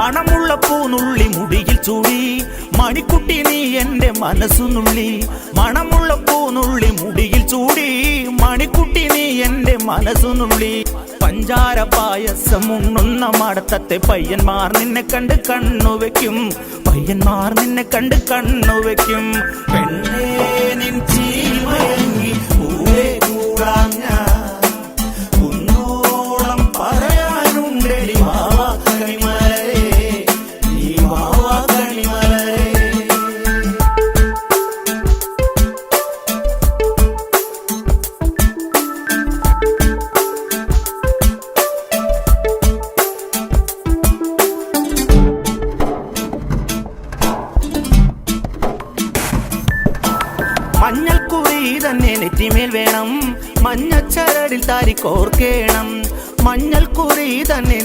മണമുള്ള പൂനുള്ളി മുടിയിൽ ചൂടി മണിക്കുട്ടി നീ എന്റെ മനസ്സുനുള്ളി. മണമുള്ള പൂനുള്ളി മുടിയിൽ ചൂടി മണിക്കുട്ടി നീ എന്റെ മനസ്സുനുള്ളി. പഞ്ചാര പായസം ഉണ്ണുന്ന മടത്തത്തെ പയ്യന്മാർ നിന്നെ കണ്ട് കണ്ണുവെക്കും. പയ്യന്മാർ നിന്നെ കണ്ട് കണ്ണുവെക്കും. പെണ്ണേ നിൻ ചീമയങ്ങി പൂവേ കൂടാൻ ഞാൻ കുന്നോളം പറയാനുണ്ടെടി വാവാ കണിമലരേ, നീ വാവാ കണിമലരേ. മഞ്ഞൾക്കുറി തന്നെ നെറ്റിമേൽ വേണം, മഞ്ഞച്ചരടിൽ താരി കോർക്കേണം. മഞ്ഞൾക്കുറി തന്നെ